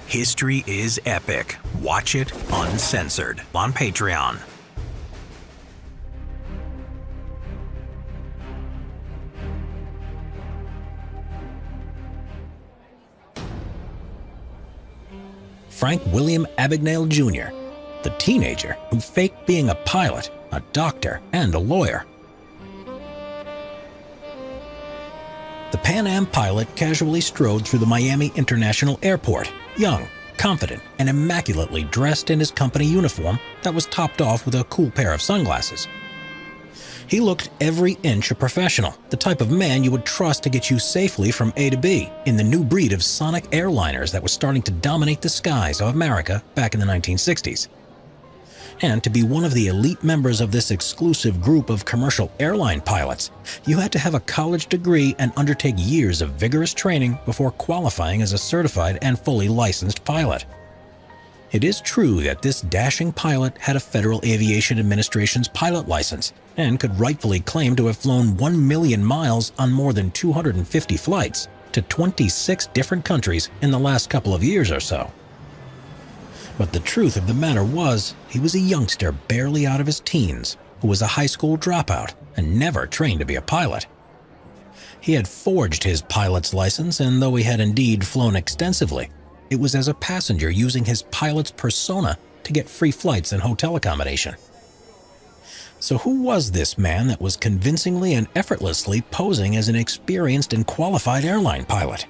History is epic. Watch it uncensored on Patreon. Frank William Abagnale Jr., the teenager who faked being a pilot, a doctor, and a lawyer. The Pan Am pilot casually strode through the Miami International Airport, young, confident, and immaculately dressed in his company uniform that was topped off with a cool pair of sunglasses. He looked every inch a professional, the type of man you would trust to get you safely from A to B in the new breed of sonic airliners that was starting to dominate the skies of America back in the 1960s. And to be one of the elite members of this exclusive group of commercial airline pilots, you had to have a college degree and undertake years of vigorous training before qualifying as a certified and fully licensed pilot. It is true that this dashing pilot had a Federal Aviation Administration's pilot license and could rightfully claim to have flown 1 million miles on more than 250 flights to 26 different countries in the last couple of years or so. But the truth of the matter was, he was a youngster barely out of his teens who was a high school dropout and never trained to be a pilot. He had forged his pilot's license, and though he had indeed flown extensively, it was as a passenger using his pilot's persona to get free flights and hotel accommodation. So who was this man that was convincingly and effortlessly posing as an experienced and qualified airline pilot?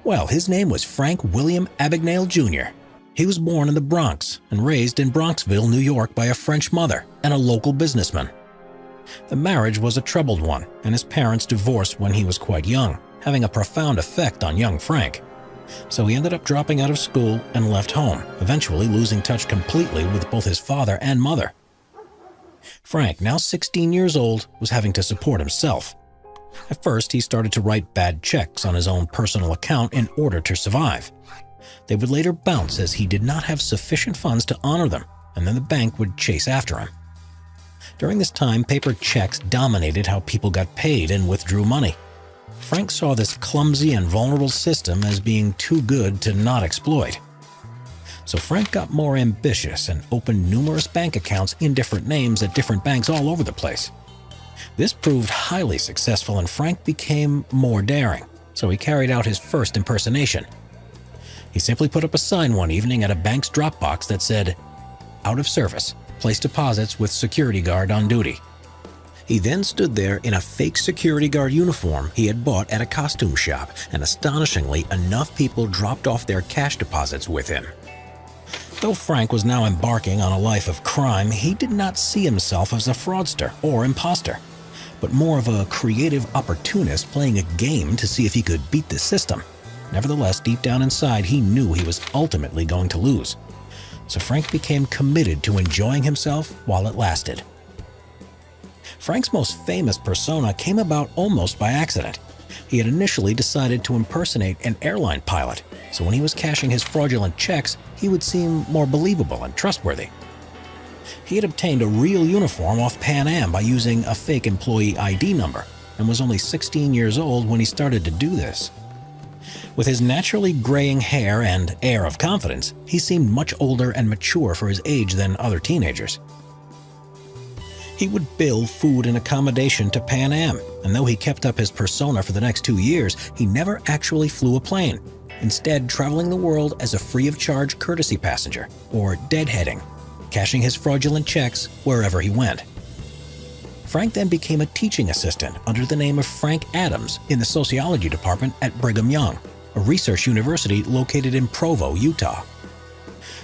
Well, his name was Frank William Abagnale Jr. He was born in the Bronx and raised in Bronxville, New York by a French mother and a local businessman. The marriage was a troubled one, and his parents divorced when he was quite young, having a profound effect on young Frank. So he ended up dropping out of school and left home, eventually losing touch completely with both his father and mother. Frank, now 16 years old, was having to support himself. At first, he started to write bad checks on his own personal account in order to survive. They would later bounce as he did not have sufficient funds to honor them, and then the bank would chase after him. During this time, paper checks dominated how people got paid and withdrew money. Frank saw this clumsy and vulnerable system as being too good to not exploit. So Frank got more ambitious and opened numerous bank accounts in different names at different banks all over the place. This proved highly successful, and Frank became more daring, so he carried out his first impersonation. He simply put up a sign one evening at a bank's drop box that said, "Out of service. Place deposits with security guard on duty." He then stood there in a fake security guard uniform he had bought at a costume shop, and astonishingly, enough people dropped off their cash deposits with him. Though Frank was now embarking on a life of crime, he did not see himself as a fraudster or imposter, but more of a creative opportunist playing a game to see if he could beat the system. Nevertheless, deep down inside, he knew he was ultimately going to lose. So Frank became committed to enjoying himself while it lasted. Frank's most famous persona came about almost by accident. He had initially decided to impersonate an airline pilot, so when he was cashing his fraudulent checks, he would seem more believable and trustworthy. He had obtained a real uniform off Pan Am by using a fake employee ID number, and was only 16 years old when he started to do this. With his naturally graying hair and air of confidence, he seemed much older and mature for his age than other teenagers. He would bill food and accommodation to Pan Am, and though he kept up his persona for the next 2 years, he never actually flew a plane, instead traveling the world as a free-of-charge courtesy passenger, or deadheading, cashing his fraudulent checks wherever he went. Frank then became a teaching assistant under the name of Frank Adams in the sociology department at Brigham Young, a research university located in Provo, Utah.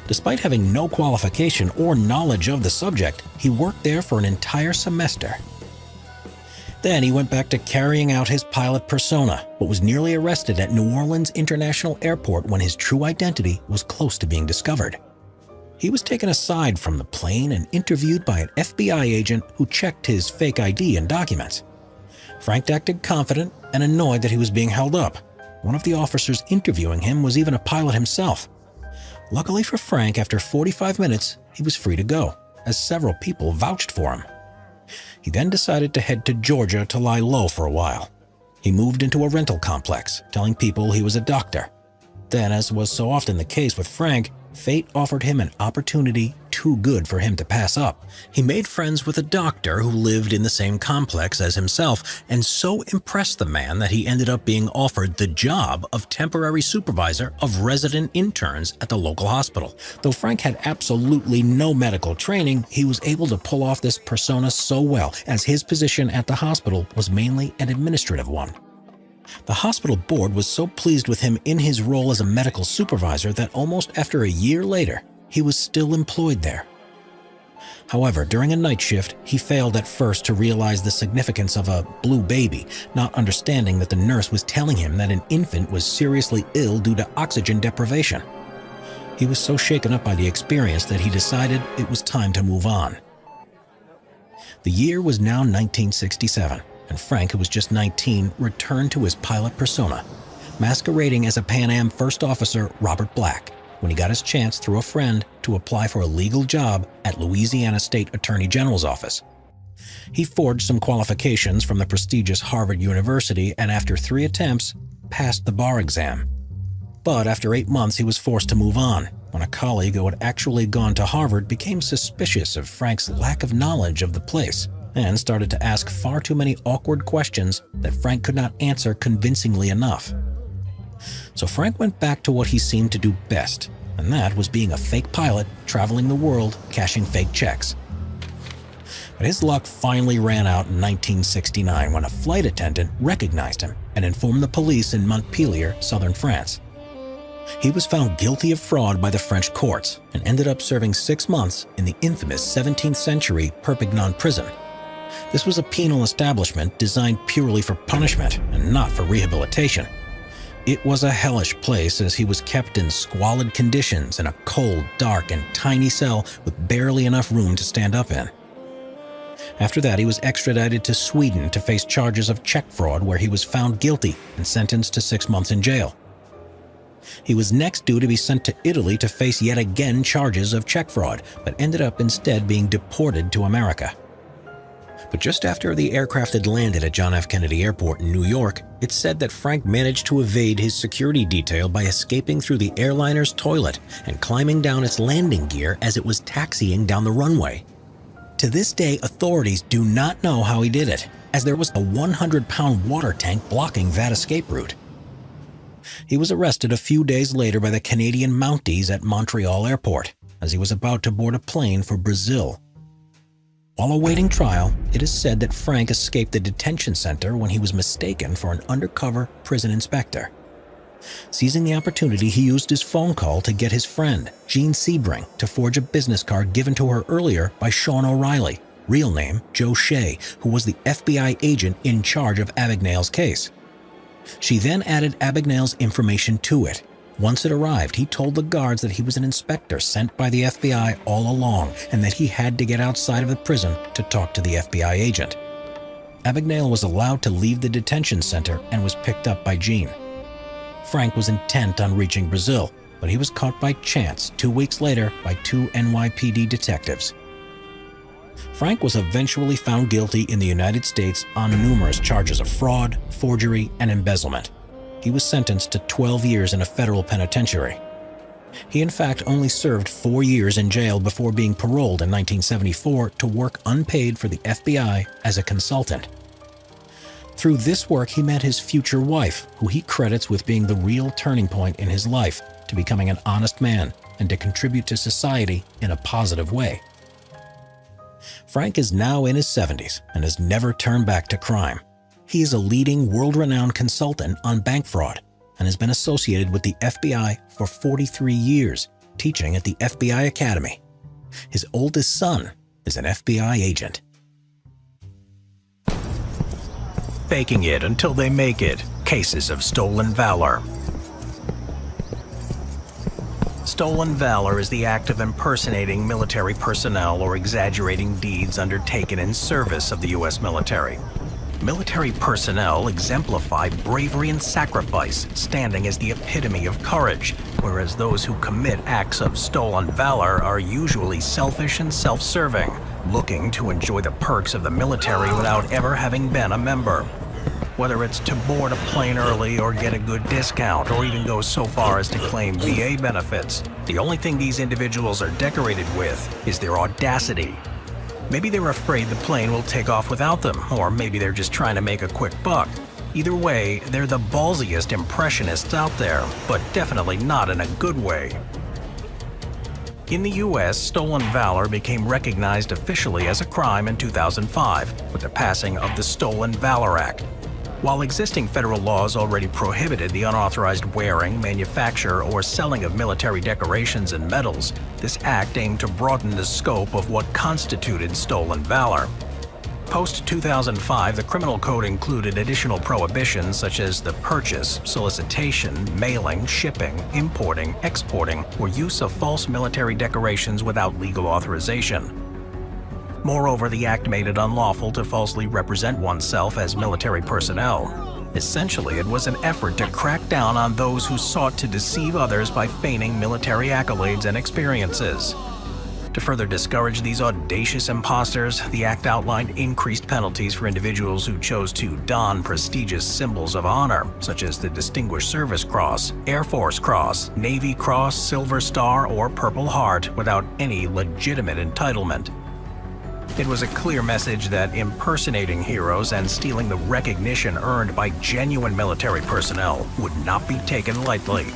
Despite having no qualification or knowledge of the subject, he worked there for an entire semester. Then he went back to carrying out his pilot persona, but was nearly arrested at New Orleans International Airport when his true identity was close to being discovered. He was taken aside from the plane and interviewed by an FBI agent who checked his fake ID and documents. Frank acted confident and annoyed that he was being held up. One of the officers interviewing him was even a pilot himself. Luckily for Frank, after 45 minutes, he was free to go, as several people vouched for him. He then decided to head to Georgia to lie low for a while. He moved into a rental complex, telling people he was a doctor. Then, as was so often the case with Frank, fate offered him an opportunity too good for him to pass up. He made friends with a doctor who lived in the same complex as himself, and so impressed the man that he ended up being offered the job of temporary supervisor of resident interns at the local hospital. Though Frank had absolutely no medical training, he was able to pull off this persona so well, as his position at the hospital was mainly an administrative one. The hospital board was so pleased with him in his role as a medical supervisor that almost after a year later, he was still employed there. However, during a night shift, he failed at first to realize the significance of a blue baby, not understanding that the nurse was telling him that an infant was seriously ill due to oxygen deprivation. He was so shaken up by the experience that he decided it was time to move on. The year was now 1967. And Frank, who was just 19, returned to his pilot persona, masquerading as a Pan Am First Officer Robert Black, when he got his chance through a friend to apply for a legal job at Louisiana State Attorney General's office. He forged some qualifications from the prestigious Harvard University and after 3 attempts, passed the bar exam. But after 8 months, he was forced to move on, when a colleague who had actually gone to Harvard became suspicious of Frank's lack of knowledge of the place, and started to ask far too many awkward questions that Frank could not answer convincingly enough. So Frank went back to what he seemed to do best, and that was being a fake pilot traveling the world cashing fake checks. But his luck finally ran out in 1969 when a flight attendant recognized him and informed the police in Montpellier, southern France. He was found guilty of fraud by the French courts and ended up serving 6 months in the infamous 17th century Perpignan prison. This was a penal establishment designed purely for punishment and not for rehabilitation. It was a hellish place as he was kept in squalid conditions in a cold, dark, and tiny cell with barely enough room to stand up in. After that, he was extradited to Sweden to face charges of check fraud, where he was found guilty and sentenced to 6 months in jail. He was next due to be sent to Italy to face yet again charges of check fraud, but ended up instead being deported to America. But just after the aircraft had landed at John F. Kennedy Airport in New York, it's said that Frank managed to evade his security detail by escaping through the airliner's toilet and climbing down its landing gear as it was taxiing down the runway. To this day, authorities do not know how he did it, as there was a 100-pound water tank blocking that escape route. He was arrested a few days later by the Canadian Mounties at Montreal Airport, as he was about to board a plane for Brazil. While awaiting trial, it is said that Frank escaped the detention center when he was mistaken for an undercover prison inspector. Seizing the opportunity, he used his phone call to get his friend, Jean Sebring, to forge a business card given to her earlier by Sean O'Reilly, real name Joe Shea, who was the FBI agent in charge of Abagnale's case. She then added Abagnale's information to it. Once it arrived, he told the guards that he was an inspector sent by the FBI all along and that he had to get outside of the prison to talk to the FBI agent. Abagnale was allowed to leave the detention center and was picked up by Jean. Frank was intent on reaching Brazil, but he was caught by chance 2 weeks later by 2 NYPD detectives. Frank was eventually found guilty in the United States on numerous charges of fraud, forgery, and embezzlement. He was sentenced to 12 years in a federal penitentiary. He in fact only served 4 years in jail before being paroled in 1974 to work unpaid for the FBI as a consultant. Through this work, he met his future wife, who he credits with being the real turning point in his life to becoming an honest man and to contribute to society in a positive way. Frank is now in his 70s and has never turned back to crime. He is a leading world-renowned consultant on bank fraud and has been associated with the FBI for 43 years, teaching at the FBI Academy. His oldest son is an FBI agent. Faking it until they make it. Cases of stolen valor. Stolen valor is the act of impersonating military personnel or exaggerating deeds undertaken in service of the U.S. military. Military personnel exemplify bravery and sacrifice, standing as the epitome of courage, whereas those who commit acts of stolen valor are usually selfish and self-serving, looking to enjoy the perks of the military without ever having been a member. Whether it's to board a plane early or get a good discount or even go so far as to claim VA benefits, the only thing these individuals are decorated with is their audacity. Maybe they're afraid the plane will take off without them, or maybe they're just trying to make a quick buck. Either way, they're the ballsiest impressionists out there, but definitely not in a good way. In the US, stolen valor became recognized officially as a crime in 2005 with the passing of the Stolen Valor Act. While existing federal laws already prohibited the unauthorized wearing, manufacture, or selling of military decorations and medals, this act aimed to broaden the scope of what constituted stolen valor. Post-2005, the criminal code included additional prohibitions such as the purchase, solicitation, mailing, shipping, importing, exporting, or use of false military decorations without legal authorization. Moreover, the act made it unlawful to falsely represent oneself as military personnel. Essentially, it was an effort to crack down on those who sought to deceive others by feigning military accolades and experiences. To further discourage these audacious imposters, the act outlined increased penalties for individuals who chose to don prestigious symbols of honor, such as the Distinguished Service Cross, Air Force Cross, Navy Cross, Silver Star, or Purple Heart without any legitimate entitlement. It was a clear message that impersonating heroes and stealing the recognition earned by genuine military personnel would not be taken lightly.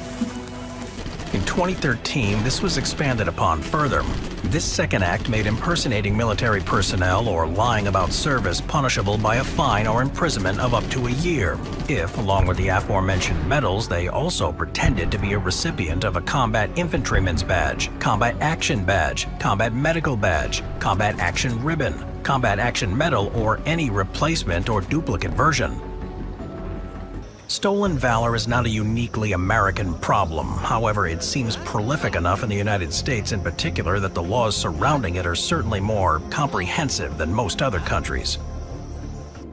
In 2013, this was expanded upon further. This second act made impersonating military personnel or lying about service punishable by a fine or imprisonment of up to a year, if, along with the aforementioned medals, they also pretended to be a recipient of a combat infantryman's badge, combat action badge, combat medical badge, combat action ribbon, combat action medal, or any replacement or duplicate version. Stolen valor is not a uniquely American problem. However, it seems prolific enough in the United States in particular that the laws surrounding it are certainly more comprehensive than most other countries.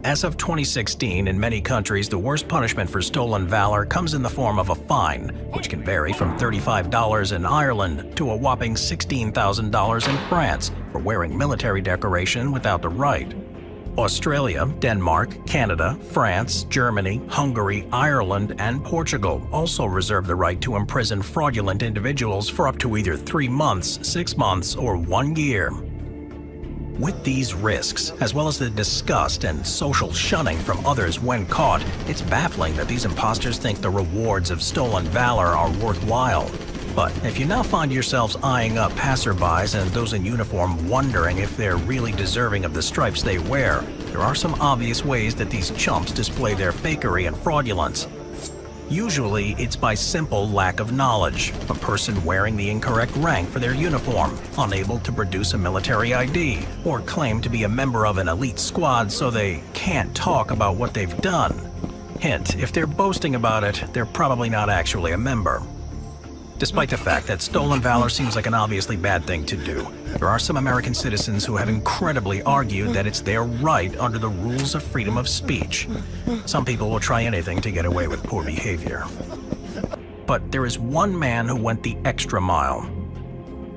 As of 2016, in many countries, the worst punishment for stolen valor comes in the form of a fine, which can vary from $35 in Ireland to a whopping $16,000 in France for wearing military decoration without the right. Australia, Denmark, Canada, France, Germany, Hungary, Ireland, and Portugal also reserve the right to imprison fraudulent individuals for up to either 3 months, 6 months, or 1 year. With these risks, as well as the disgust and social shunning from others when caught, it's baffling that these imposters think the rewards of stolen valor are worthwhile. But if you now find yourselves eyeing up passerbys and those in uniform wondering if they're really deserving of the stripes they wear, there are some obvious ways that these chumps display their fakery and fraudulence. Usually, it's by simple lack of knowledge, a person wearing the incorrect rank for their uniform, unable to produce a military ID, or claim to be a member of an elite squad so they can't talk about what they've done. Hint, if they're boasting about it, they're probably not actually a member. Despite the fact that stolen valor seems like an obviously bad thing to do, there are some American citizens who have incredibly argued that it's their right under the rules of freedom of speech. Some people will try anything to get away with poor behavior. But there is one man who went the extra mile.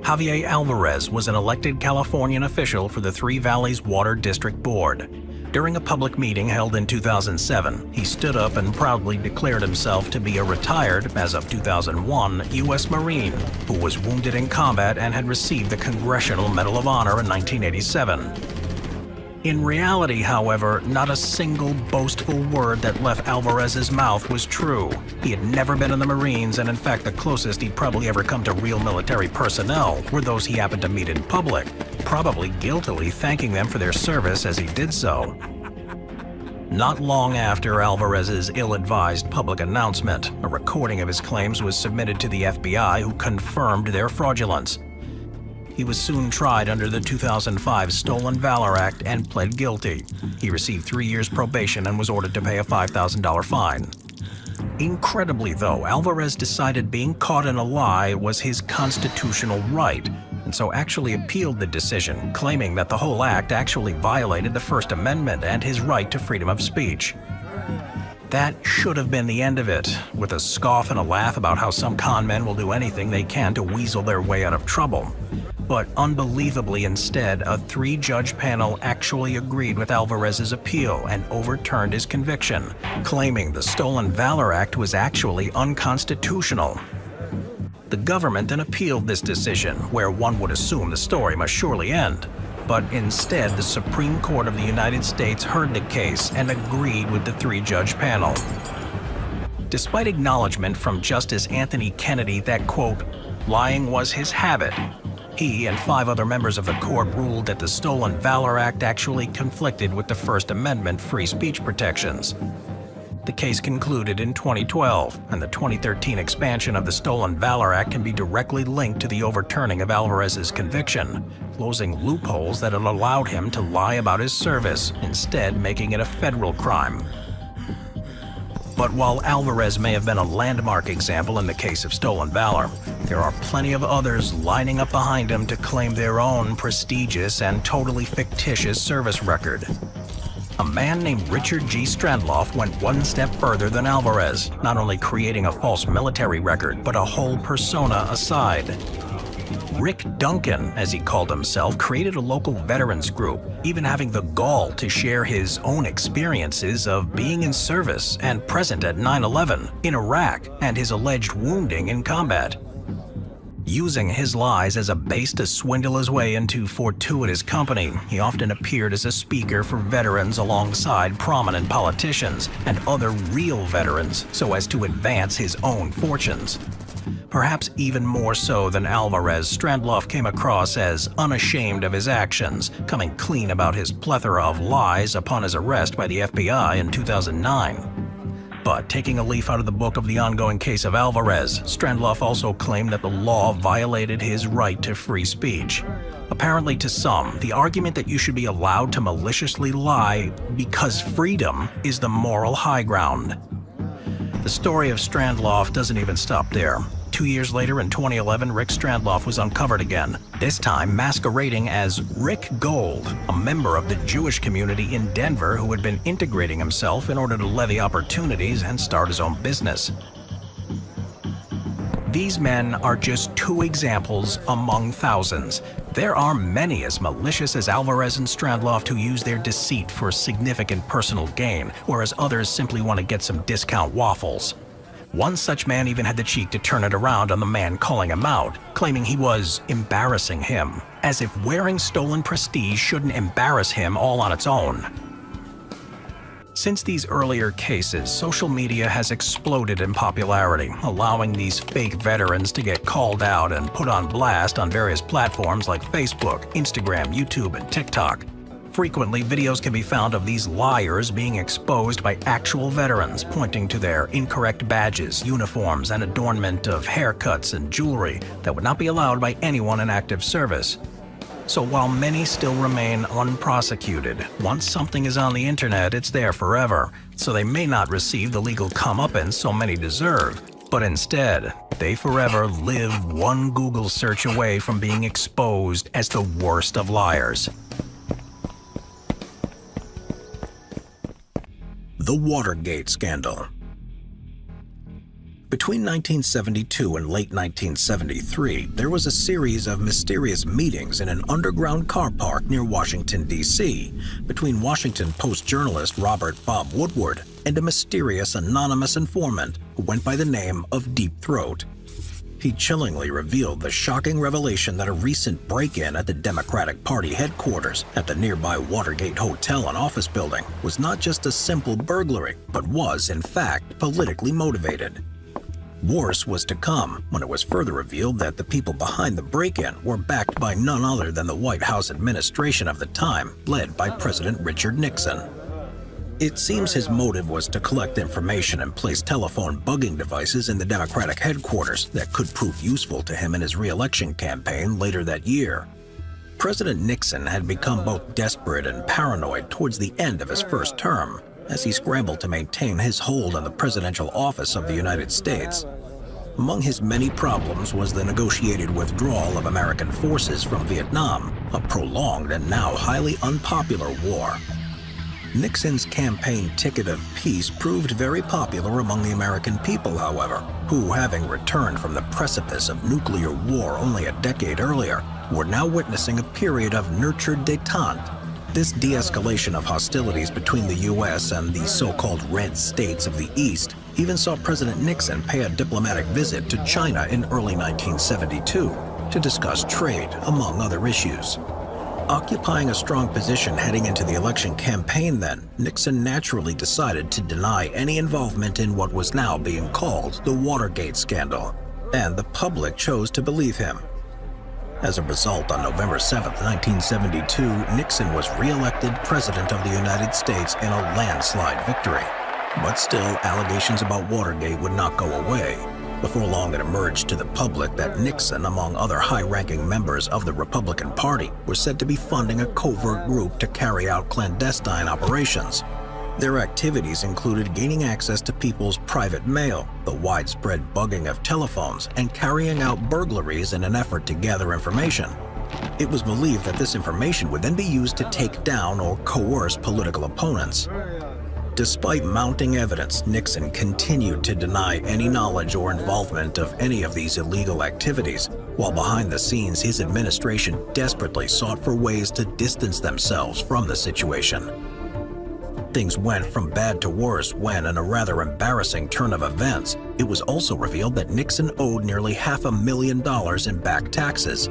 Javier Alvarez was an elected Californian official for the Three Valleys Water District Board. During a public meeting held in 2007, he stood up and proudly declared himself to be a retired, as of 2001, U.S. Marine who was wounded in combat and had received the Congressional Medal of Honor in 1987. In reality, however, not a single boastful word that left Alvarez's mouth was true. He had never been in the Marines, and in fact the closest he'd probably ever come to real military personnel were those he happened to meet in public, probably guiltily thanking them for their service as he did so. Not long after Alvarez's ill-advised public announcement, a recording of his claims was submitted to the FBI, who confirmed their fraudulence. He was soon tried under the 2005 Stolen Valor Act and pled guilty. He received 3 years probation and was ordered to pay a $5,000 fine. Incredibly, though, Alvarez decided being caught in a lie was his constitutional right, and so actually appealed the decision, claiming that the whole act actually violated the First Amendment and his right to freedom of speech. That should have been the end of it, with a scoff and a laugh about how some con men will do anything they can to weasel their way out of trouble. But unbelievably instead, a 3-judge panel actually agreed with Alvarez's appeal and overturned his conviction, claiming the Stolen Valor Act was actually unconstitutional. The government then appealed this decision, where one would assume the story must surely end. But instead, the Supreme Court of the United States heard the case and agreed with the 3-judge panel. Despite acknowledgement from Justice Anthony Kennedy that, quote, lying was his habit, he and 5 other members of the court ruled that the Stolen Valor Act actually conflicted with the First Amendment free speech protections. The case concluded in 2012, and the 2013 expansion of the Stolen Valor Act can be directly linked to the overturning of Alvarez's conviction, closing loopholes that had allowed him to lie about his service, instead making it a federal crime. But while Alvarez may have been a landmark example in the case of stolen valor, there are plenty of others lining up behind him to claim their own prestigious and totally fictitious service record. A man named Richard G. Strandloff went one step further than Alvarez, not only creating a false military record, but a whole persona aside. Rick Duncan, as he called himself, created a local veterans group, even having the gall to share his own experiences of being in service and present at 9/11 in Iraq and his alleged wounding in combat. Using his lies as a base to swindle his way into fortuitous company, he often appeared as a speaker for veterans alongside prominent politicians and other real veterans so as to advance his own fortunes. Perhaps even more so than Alvarez, Strandloff came across as unashamed of his actions, coming clean about his plethora of lies upon his arrest by the FBI in 2009. But taking a leaf out of the book of the ongoing case of Alvarez, Strandloff also claimed that the law violated his right to free speech. Apparently to some, the argument that you should be allowed to maliciously lie because freedom is the moral high ground. The story of Strandloff doesn't even stop there. 2 years later, in 2011, Rick Strandloff was uncovered again, this time masquerading as Rick Gold, a member of the Jewish community in Denver who had been integrating himself in order to levy opportunities and start his own business. These men are just 2 examples among thousands. There are many as malicious as Alvarez and Strandloff who use their deceit for significant personal gain, whereas others simply want to get some discount waffles. One such man even had the cheek to turn it around on the man calling him out, claiming he was embarrassing him, as if wearing stolen prestige shouldn't embarrass him all on its own. Since these earlier cases, social media has exploded in popularity, allowing these fake veterans to get called out and put on blast on various platforms like Facebook, Instagram, YouTube, and TikTok. Frequently, videos can be found of these liars being exposed by actual veterans, pointing to their incorrect badges, uniforms, and adornment of haircuts and jewelry that would not be allowed by anyone in active service. So while many still remain unprosecuted, once something is on the internet, it's there forever, so they may not receive the legal comeuppance so many deserve, but instead, they forever live one Google search away from being exposed as the worst of liars. The Watergate Scandal. Between 1972 and late 1973, there was a series of mysterious meetings in an underground car park near Washington, D.C., between Washington Post journalist Robert Bob Woodward and a mysterious anonymous informant who went by the name of Deep Throat. He chillingly revealed the shocking revelation that a recent break-in at the Democratic Party headquarters at the nearby Watergate Hotel and office building was not just a simple burglary, but was, in fact, politically motivated. Worse was to come when it was further revealed that the people behind the break-in were backed by none other than the White House administration of the time, led by President Richard Nixon. It seems his motive was to collect information and place telephone bugging devices in the Democratic headquarters that could prove useful to him in his re-election campaign later that year. President Nixon had become both desperate and paranoid towards the end of his first term, as he scrambled to maintain his hold on the presidential office of the United States. Among his many problems was the negotiated withdrawal of American forces from Vietnam, a prolonged and now highly unpopular war. Nixon's campaign ticket of peace proved very popular among the American people, however, who, having returned from the precipice of nuclear war only a decade earlier, were now witnessing a period of nurtured détente. This de-escalation of hostilities between the U.S. and the so-called red states of the East even saw President Nixon pay a diplomatic visit to China in early 1972 to discuss trade, among other issues. Occupying a strong position heading into the election campaign then, Nixon naturally decided to deny any involvement in what was now being called the Watergate scandal, and the public chose to believe him. As a result, on November 7, 1972, Nixon was re-elected President of the United States in a landslide victory. But still, allegations about Watergate would not go away. Before long, it emerged to the public that Nixon, among other high-ranking members of the Republican Party, were said to be funding a covert group to carry out clandestine operations. Their activities included gaining access to people's private mail, the widespread bugging of telephones, and carrying out burglaries in an effort to gather information. It was believed that this information would then be used to take down or coerce political opponents. Despite mounting evidence, Nixon continued to deny any knowledge or involvement of any of these illegal activities, while behind the scenes his administration desperately sought for ways to distance themselves from the situation. Things went from bad to worse when, in a rather embarrassing turn of events, it was also revealed that Nixon owed nearly $500,000 in back taxes.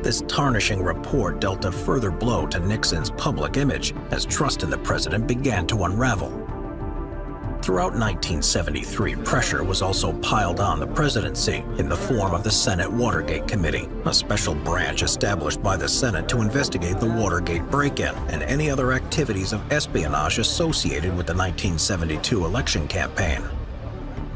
This tarnishing report dealt a further blow to Nixon's public image as trust in the president began to unravel. Throughout 1973, pressure was also piled on the presidency in the form of the Senate Watergate Committee, a special branch established by the Senate to investigate the Watergate break-in and any other activities of espionage associated with the 1972 election campaign.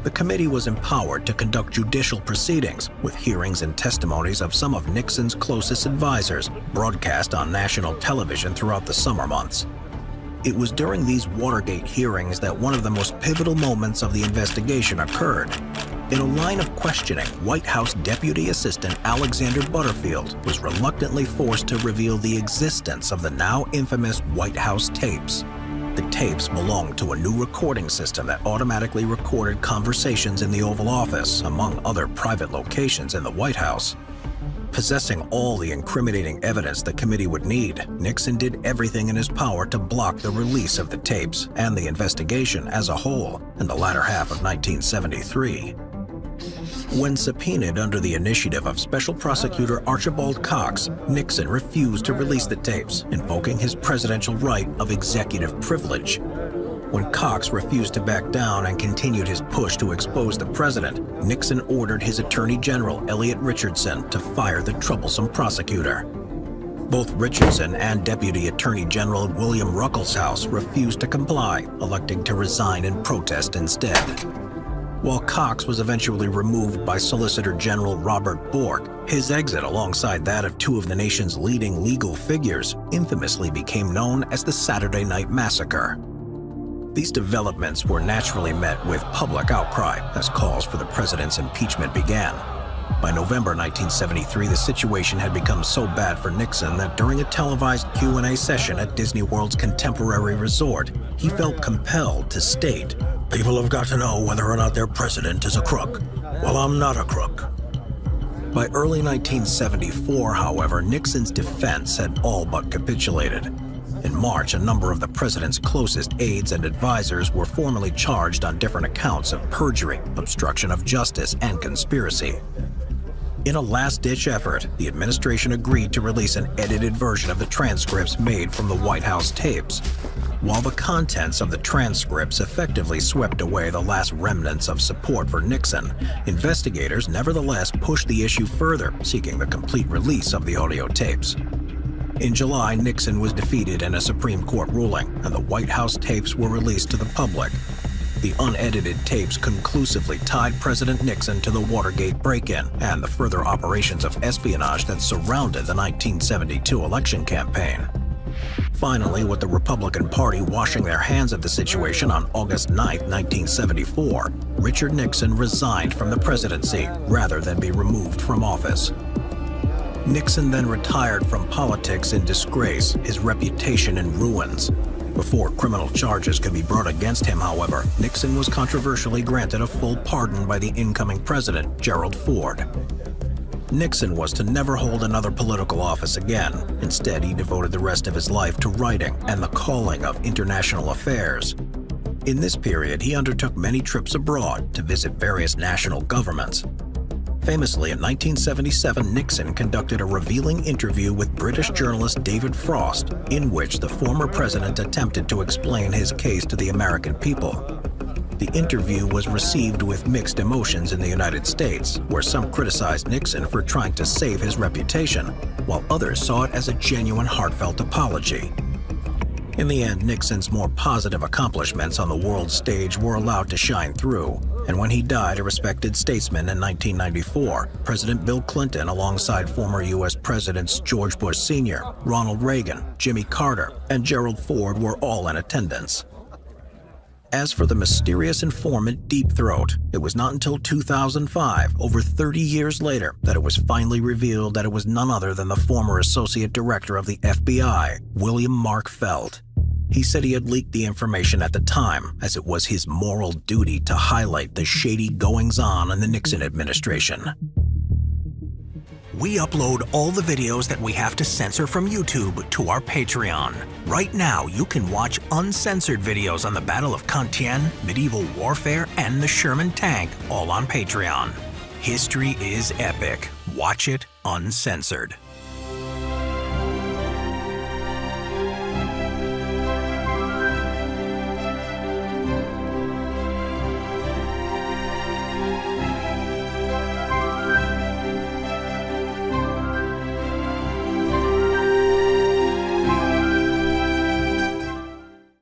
The committee was empowered to conduct judicial proceedings, with hearings and testimonies of some of Nixon's closest advisors broadcast on national television throughout the summer months. It was during these Watergate hearings that one of the most pivotal moments of the investigation occurred. In a line of questioning, White House Deputy Assistant Alexander Butterfield was reluctantly forced to reveal the existence of the now infamous White House tapes. The tapes belonged to a new recording system that automatically recorded conversations in the Oval Office, among other private locations in the White House. Possessing all the incriminating evidence the committee would need, Nixon did everything in his power to block the release of the tapes and the investigation as a whole in the latter half of 1973. When subpoenaed under the initiative of Special Prosecutor Archibald Cox, Nixon refused to release the tapes, invoking his presidential right of executive privilege. When Cox refused to back down and continued his push to expose the president, Nixon ordered his Attorney General Elliot Richardson to fire the troublesome prosecutor. Both Richardson and Deputy Attorney General William Ruckelshaus refused to comply, electing to resign in protest instead. While Cox was eventually removed by Solicitor General Robert Bork, his exit alongside that of two of the nation's leading legal figures infamously became known as the Saturday Night Massacre. These developments were naturally met with public outcry as calls for the president's impeachment began. By November 1973, the situation had become so bad for Nixon that during a televised Q&A session at Disney World's Contemporary Resort, he felt compelled to state, "People have got to know whether or not their president is a crook. Well, I'm not a crook." By early 1974, however, Nixon's defense had all but capitulated. In March, a number of the president's closest aides and advisors were formally charged on different accounts of perjury, obstruction of justice, and conspiracy. In a last-ditch effort, the administration agreed to release an edited version of the transcripts made from the White House tapes. While the contents of the transcripts effectively swept away the last remnants of support for Nixon, investigators nevertheless pushed the issue further, seeking the complete release of the audio tapes. In July, Nixon was defeated in a Supreme Court ruling, and the White House tapes were released to the public. The unedited tapes conclusively tied President Nixon to the Watergate break-in and the further operations of espionage that surrounded the 1972 election campaign. Finally, with the Republican Party washing their hands of the situation on August 9, 1974, Richard Nixon resigned from the presidency rather than be removed from office. Nixon then retired from politics in disgrace, his reputation in ruins. Before criminal charges could be brought against him, however, Nixon was controversially granted a full pardon by the incoming president, Gerald Ford. Nixon was to never hold another political office again. Instead, he devoted the rest of his life to writing and the calling of international affairs. In this period, he undertook many trips abroad to visit various national governments. Famously, in 1977, Nixon conducted a revealing interview with British journalist David Frost, in which the former president attempted to explain his case to the American people. The interview was received with mixed emotions in the United States, where some criticized Nixon for trying to save his reputation, while others saw it as a genuine, heartfelt apology. In the end, Nixon's more positive accomplishments on the world stage were allowed to shine through, and when he died a respected statesman in 1994, President Bill Clinton, alongside former U.S. Presidents George Bush Sr., Ronald Reagan, Jimmy Carter, and Gerald Ford were all in attendance. As for the mysterious informant Deep Throat, it was not until 2005, over 30 years later, that it was finally revealed that it was none other than the former Associate Director of the FBI, William Mark Feld. He said he had leaked the information at the time, as it was his moral duty to highlight the shady goings-on in the Nixon administration. We upload all the videos that we have to censor from YouTube to our Patreon. Right now, you can watch uncensored videos on the Battle of Compiègne, medieval warfare, and the Sherman tank, all on Patreon. History is epic. Watch it uncensored.